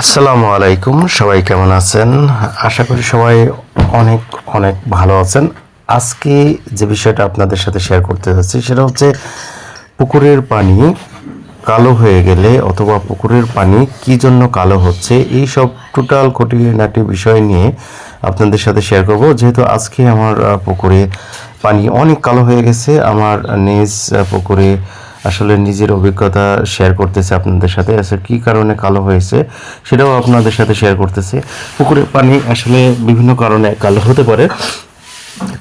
আসসালামু আলাইকুম, সবাই কেমন আছেন? আশা করি সবাই অনেক অনেক ভালো আছেন। আজকে যে বিষয়টা আপনাদের সাথে শেয়ার করতে যাচ্ছি সেটা হচ্ছে পুকুরের পানি কালো হয়ে গেলে অথবা পুকুরের পানি কী জন্য কালো হচ্ছে, এই সব টোটাল খুঁটিনাটি বিষয় নিয়ে আপনাদের সাথে শেয়ার করব। যেহেতু আজকে আমার পুকুরে পানি অনেক কালো হয়ে গেছে, আমার নিজ পুকুরে আসলে নিজের অভিজ্ঞতা শেয়ার করতেছে আপনাদের সাথে। আসলে কী কারণে কালো হয়েছে সেটাও আপনাদের সাথে শেয়ার করতেছে। পুকুরের পানি আসলে বিভিন্ন কারণে কালো হতে পারে।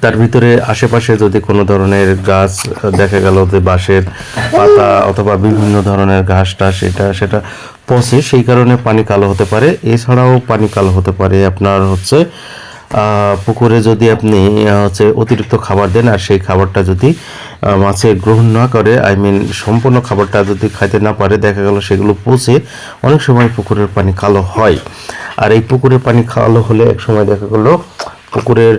তার ভিতরে আশেপাশে যদি কোনো ধরনের গাছ দেখা গেল যে বাঁশের পাতা অথবা বিভিন্ন ধরনের ঘাস টাস সেটা পচে, সেই কারণে পানি কালো হতে পারে। এছাড়াও পানি কালো হতে পারে আপনার হচ্ছে পুকুরে যদি আপনি হচ্ছে অতিরিক্ত খাবার দেন, আর সেই খাবারটা যদি মাছে গ্রহণ না করে, সম্পূর্ণ খাবারটা যদি খাইতে না পারে, দেখা গেল সেগুলো পচে অনেক সময় পুকুরের পানি কালো হয়। আর এই পুকুরের পানি কালো হলে এক সময় দেখা গেলো পুকুরের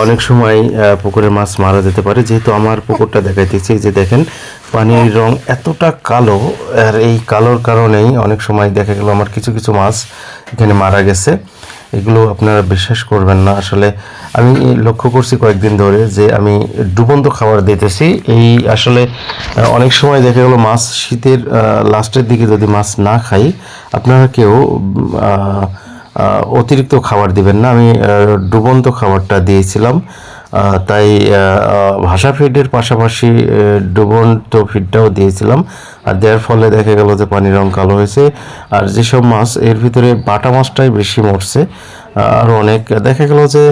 অনেক সময় পুকুরের মাছ মারা যেতে পারে। যেহেতু আমার পুকুরটা দেখাইতেছি, যে দেখেন পানির রং এতটা কালো, আর এই কালোর কারণেই অনেক সময় দেখা গেল আমার কিছু কিছু মাছ এখানে মারা গেছে। এগুলো আপনারা বিশ্বাস করবেন না। আসলে আমি লক্ষ্য করছি কয়েকদিন ধরে যে আমি ডুবন্ত খাবার দিতেছি। এই আসলে অনেক সময় দেখা গেলো মাছ শীতের লাস্টের দিকে যদি মাছ না খাই, আপনারা কেউ অতিরিক্ত খাবার দিবেন না। আমি ডুবন্ত খাবারটা দিয়েছিলাম, তাই ভাসা ফিডের পাশাপাশি ডুবন্ত ফিডটাও দিয়েছিলাম। আর দেওয়ার ফলে দেখা গেল যে পানির রং কালো হয়েছে। আর যেসব মাছ, এর ভিতরে বাটা মাছটাই বেশি মরছে। আর অনেক দেখা গেল যে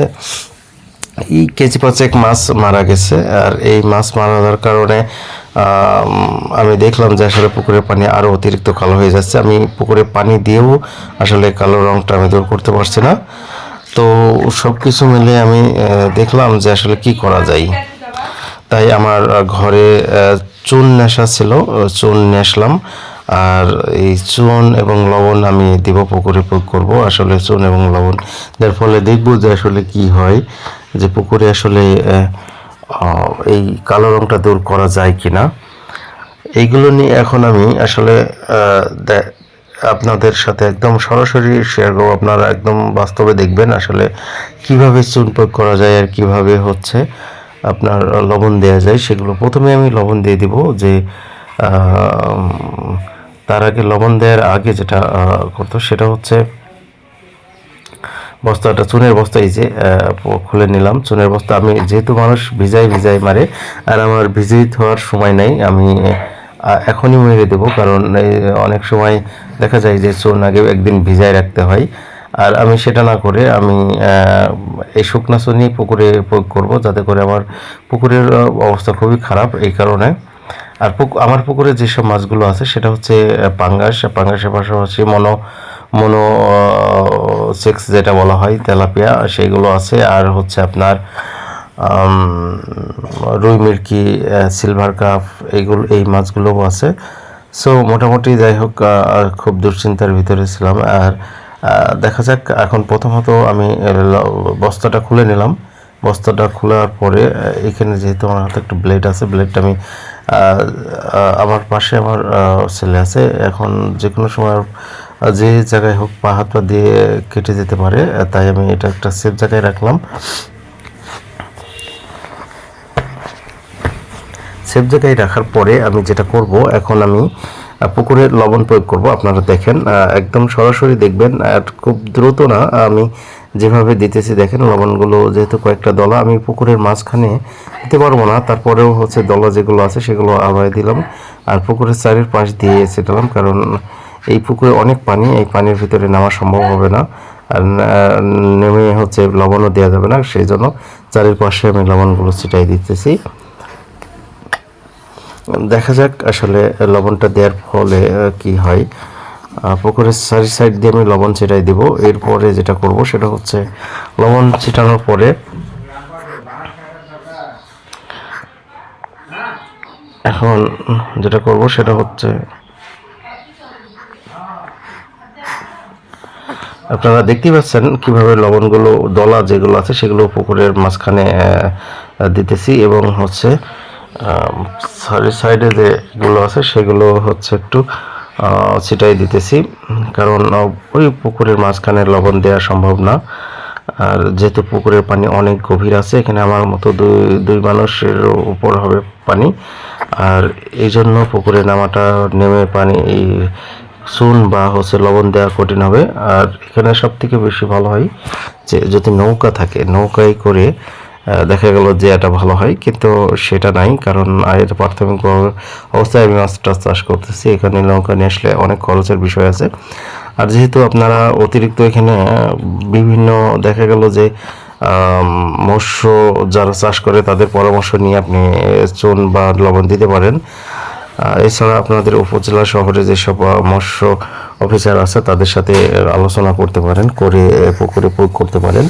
এই কেজি পাঁচেক মাছ মারা গেছে। আর এই মাছ মারা যাওয়ার কারণে আমি দেখলাম যে আসলে পুকুরের পানি আরও অতিরিক্ত কালো হয়ে যাচ্ছে। আমি পুকুরে পানি দিয়েও আসলে কালো রঙটা আমি দূর করতে পারছি না। তো সব কিছু মিলে আমি দেখলাম যে আসলে কি করা যায়। তাই আমার ঘরে চুন নেশা ছিল, চুন নেশলাম। আর এই চুন এবং লবণ আমি দিব, পুকুরে প্রয়োগ করব। আসলে চুন এবং লবণ দেওয়ার ফলে দেখব যে আসলে কি হয়, যে পুকুরে আসলে এই কালো রঙটা দূর করা যায় কিনা। এইগুলো নিয়ে এখন আমি আসলে আপনাদের সাথে একদম সরাসরি শেয়ার করবো। আপনারা একদম বাস্তবে দেখবেন আসলে কিভাবে চুন প্রয়োগ করা যায় আর কিভাবে হচ্ছে আপনার লবণ দেওয়া যায়। সেগুলো প্রথমে আমি লবণ দিয়ে দিব, যে তার আগে লবণ দেওয়ার আগে যেটা করতো সেটা হচ্ছে বস্তাটা, চুনের বস্তা, এই যে খুলে নিলাম চুনের বস্তা। আমি যেহেতু মানুষ ভিজাই মারে, আর আমার ভিজিয়ে হওয়ার সময় নাই, আমি এখনই মেরে দেবো। কারণ অনেক সময় দেখা যায় যে চুন আগে একদিন ভিজায় রাখতে হয়। আর আমি সেটা না করে আমি এই শুকনা চুনই পুকুরে প্রয়োগ করব, যাতে করে আমার পুকুরের অবস্থা খুবই খারাপ এই কারণে। আর আমার পুকুরে যেসব মাছগুলো আছে সেটা হচ্ছে পাঙ্গাসের পাশাপাশি মনো সেক্স যেটা বলা হয়, তেলাপিয়া, সেইগুলো আছে। আর হচ্ছে আপনার রুই মিরকি, সিলভার কাপ, এই মাছগুলোও আছে। সো মোটামুটি যাই হোক, খুব দুশ্চিন্তার ভিতরে ছিলাম। আর দেখা যাক, এখন প্রথমত আমি বস্তাটা খুলে নিলাম। বস্তাটা খোলার পরে এখানে যেহেতু আমার হাতে একটা ব্লেড আছে, ব্লেডটা আমি আমার পাশে আমার ছেলে আছে, এখন যে কোনো সময় যে জায়গায় হোক পা হাত পা দিয়ে কেটে যেতে পারে, তাই আমি এটা একটা সেফ জায়গায় রাখলাম। সেফ জায়গায় রাখার পরে আমি যেটা করব, এখন আমি পুকুরে লবণ প্রয়োগ করব। আপনারা দেখেন, একদম সরাসরি দেখবেন, আর খুব দ্রুত না। আমি যেভাবে দিতেছি দেখেন, লবণগুলো যেহেতু কয়েকটা দলা আমি পুকুরের মাঝখানে দিতে পারবো না, তারপরেও হচ্ছে দলা যেগুলো আছে সেগুলো আবার দিলাম। আর পুকুরের চারির পাশ দিয়ে ছিটালাম, কারণ এই পুকুরে অনেক পানি, এই পানির ভিতরে নামা সম্ভব হবে না। আর নেমে হচ্ছে লবণও দেওয়া যাবে না, সেই জন্য চারির পাশে আমি লবণগুলো ছিটাই দিতেছি। দেখা যাক আসলে লবণটা দেওয়ার ফলে কি হয়। পুকুরের সাইড দিয়ে আমি লবণ ছিটাই দিব। এরপরে যেটা করব সেটা হচ্ছে, লবণ ছিটানোর পরে এখন যেটা করব সেটা হচ্ছে, আপনারা দেখতেই পাচ্ছেন কিভাবে লবণগুলো দলা যেগুলো আছে সেগুলো পুকুরের মাঝখানে দিতেছি, এবং হচ্ছে সাইডে যেগুলো আছে সেগুলো হচ্ছে একটু ছিটাই দিতেছি, কারণ ওই পুকুরের মাঝখানে লবণ দেওয়া সম্ভব না। আর যেহেতু পুকুরের পানি অনেক গভীর আছে, এখানে আমার মতো দুই মানুষের উপর হবে পানি, আর এই জন্য পুকুরে নামাটা নেমে পানি এই চুন বা লবণ দেওয়া কঠিন হবে। আর এখানে সব থেকে বেশি ভালো হয় যে যদি নৌকা থাকে, নৌকায় করে দেখা গেল যে এটা ভালো হয়, কিন্তু সেটা নাই, কারণ এর প্রাথমিক অবস্থায় আমি মাছটা চাষ করতেছি। এখানে নৌকা নিয়ে আসলে অনেক খরচের বিষয় আছে। আর যেহেতু আপনারা অতিরিক্ত এখানে বিভিন্ন দেখা গেল যে মৎস্য যারা চাষ করে তাদের পরামর্শ নিয়ে আপনি চুন বা লবণ দিতে পারেন। এছাড়া আপনাদের উপজেলা শহরে যেসব মৎস্য অফিসার আছে তাদের সাথে আলোচনা করতে পারেন, করে পুকুরে প্রয়োগ করতে পারেন।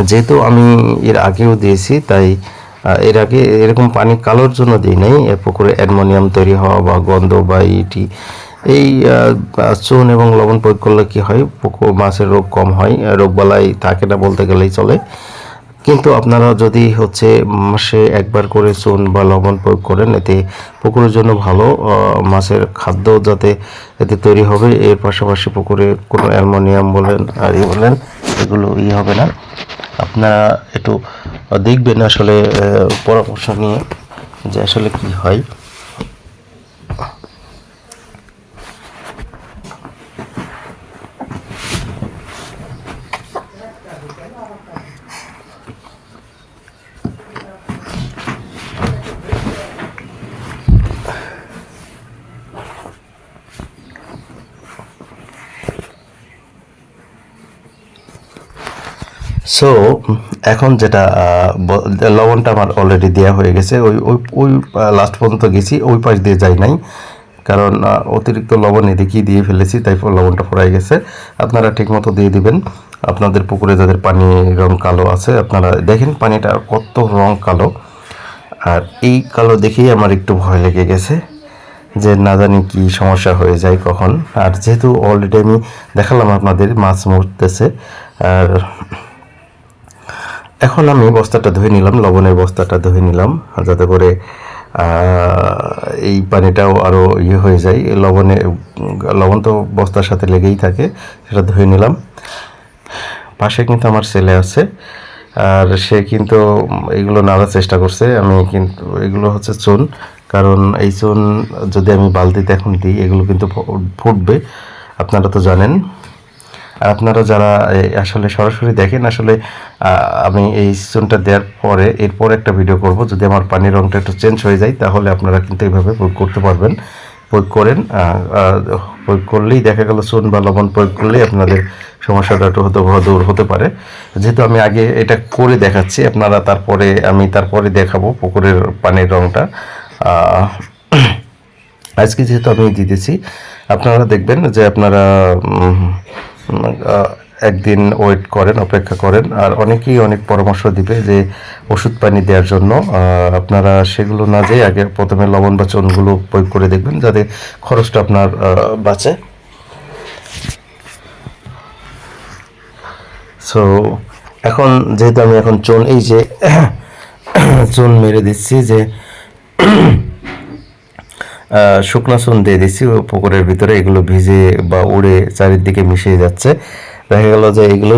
যেহেতু আমি এর আগেও দিয়েছি, তাই এর আগে এরকম পানি কালোর জন্য দিই নাই, এর পুকুরে অ্যামোনিয়াম তৈরি হওয়া বা গন্ধ বা ইটি এই চুন এবং লবণ প্রয়োগ করলে কি হয়, পুকুর মাছের রোগ কম হয়, রোগবালাই থাকে না বলতে গেলেই চলে। কিন্তু আপনারা যদি মাসে একবার করে চুন বা লবণ প্রয়োগ করেন, এতে পুকুরের জন্য ভালো, মাছের খাদ্য যাতে এতে তৈরি হবে, এর পাশাপাশি পুকুরে কোনো অ্যামোনিয়াম বলেন আর বলেন এগুলো হবে না। আপনারা একটু দেখবেন আসলে পরামর্শ নিয়ে যে আসলে কি হয়। সো এখন যেটা লবণটা আমার অলরেডি দেওয়া হয়ে গেছে, ওই ওই ওই লাস্ট পর্যন্ত গেছি, ওই পাশ দিয়ে যাই নাই, কারণ অতিরিক্ত লবণ এদিকেই দিয়ে ফেলেছি, তাই লবণটা ফুরাই গেছে। আপনারা ঠিকমতো দিয়ে দিবেন। আপনাদের পুকুরে যাদের পানি রং কালো আছে, আপনারা দেখেন পানিটা কত রং কালো। আর এই কালো দেখেই আমার একটু ভয় লেগে গেছে যে না জানি কি সমস্যা হয়ে যায় কখন। আর যেহেতু অলরেডি আমি দেখালাম আপনাদের মাছ মরতেছে, আর এখন আমি বস্তাটা ধুয়ে নিলাম, লবণের বস্তাটা ধুয়ে নিলাম, যাতে করে এই পানিটাও আরও হয়ে যায়। লবণ তো বস্তার সাথে লেগেই থাকে, সেটা ধুয়ে নিলাম। পাশে কিন্তু আমার ছেলে আছে, আর সে কিন্তু এগুলো নাড়ার চেষ্টা করছে। আমি কিন্তু এগুলো চুন, কারণ এই চুন যদি আমি বালতিতে এখন দিই এগুলো কিন্তু ফুটবে, আপনারা তো জানেন। আর আপনারা যারা আসলে সরাসরি দেখেন, আসলে আমি এই চুনটা দেওয়ার পরে এরপর একটা ভিডিও করব, যদি আমার পানির রঙটা একটু চেঞ্জ হয়ে যায় তাহলে আপনারা কিন্তু এইভাবে প্রয়োগ করতে পারবেন। প্রয়োগ করেন, প্রয়োগ করলেই দেখা গেল চুন বা লবণ প্রয়োগ করলেই আপনাদের সমস্যাটা একটু দূর হতে পারে। যেহেতু আমি আগে এটা করে দেখাচ্ছি, আপনারা তারপরে দেখাবো পুকুরের পানির রঙটা। আজকে যেহেতু আমি দিতেছি, আপনারা দেখবেন যে আপনারা একদিন ওয়েট করেন, অপেক্ষা করেন। আর অনেকেই অনেক পরামর্শ দিবে যে ওষুধ পানি দেওয়ার জন্য, আপনারা সেগুলো না যেয়ে আগে প্রথমে লবণ বা চুনগুলো প্রয়োগ করে দেখবেন, যাতে খরচটা আপনার বাঁচে। সো এখন যেহেতু আমি এখন এই যে চুন মেরে দিচ্ছি, যে শুকনো চুন দিয়ে দিচ্ছি পুকুরের ভিতরে, এগুলো ভিজে বা উড়ে চারিদিকে মিশিয়ে যাচ্ছে। দেখা গেল যে এগুলো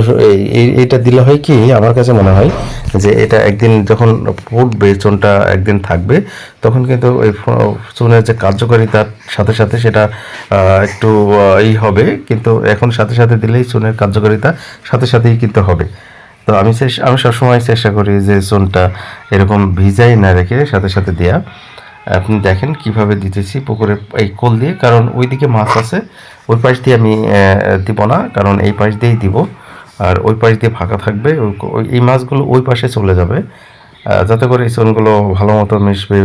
এইটা দিলে হয় কি, আমার কাছে মনে হয় যে এটা একদিন যখন ফুটবে, চুনটা একদিন থাকবে, তখন কিন্তু ওই চুনের যে কার্যকারিতার সাথে সাথে সেটা একটু হবে, কিন্তু এখন সাথে সাথে দিলেই চুনের কার্যকারিতা সাথে সাথেই কিন্তু হবে। তো আমি সবসময় চেষ্টা করি যে চুনটা এরকম ভিজাই না রেখে সাথে সাথে দেওয়া। আপনি দেখেন কিভাবে দিতেছি পুকুরে এই কোল দিয়ে, কারণ ওইদিকে মাছ আছে, ওই পাশ দিয়ে আমি দিব না, কারণ এই পাশ দিয়েই দিব। আর ওই পাশ দিয়ে ফাঁকা থাকবে, এই মাছগুলো ওই পাশে চলে যাবে, যাতে করে এই চুনগুলো ভালো মতো মিশবে,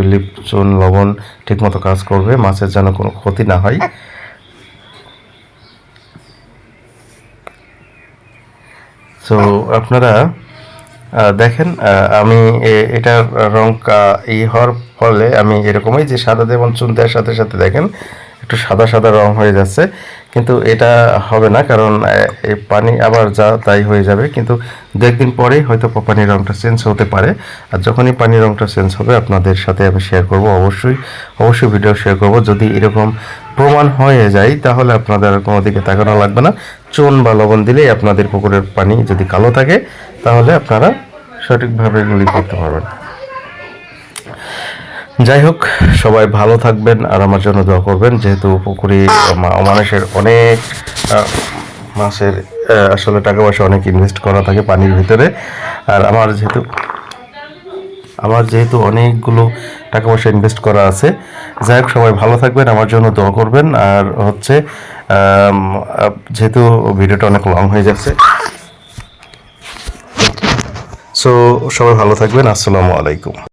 চুন লবণ ঠিকমতো কাজ করবে, মাছের যেন কোনো ক্ষতি না হয়। সো আপনারা দেখেন, আমি এটার রং হওয়ার ফলে আমি এরকমই যে সাদা যেমন চুন দেওয়ার সাথে সাথে দেখেন একটু সাদা সাদা রং হয়ে যাচ্ছে, কিন্তু এটা হবে না, কারণ এই পানি আবার যা তাই হয়ে যাবে। কিন্তু দু একদিন পরেই হয়তো পানির রংটা চেঞ্জ হতে পারে। আর যখনই পানির রংটা চেঞ্জ হবে আপনাদের সাথে আমি শেয়ার করব, অবশ্যই ভিডিও শেয়ার করব। যদি এরকম প্রমাণ হয়ে যায় তাহলে আপনাদের আর কোনো দিকে তাকানো লাগবে না। চুন বা লবণ দিলেই আপনাদের পুকুরের পানি যদি কালো থাকে তাহলে আপনারা সঠিকভাবে এগুলি করতে পারবেন। যাই হোক, সবাই ভালো থাকবেন আর আমার জন্য দোয়া করবেন, যেহেতু পুকুরে মানুষের অনেক মাছের আসলে টাকা পয়সা অনেক ইনভেস্ট করা থাকে পানির ভিতরে। আর আমার যেহেতু অনেকগুলো টাকা পয়সা ইনভেস্ট করা আছে। যাই হোক, সবাই ভালো থাকবেন, আমার জন্য দোয়া করবেন। আর হচ্ছে যেহেতু ভিডিওটা অনেক লং হয়ে যাচ্ছে, সো সবাই ভালো থাকবেন। আসসালামু আলাইকুম।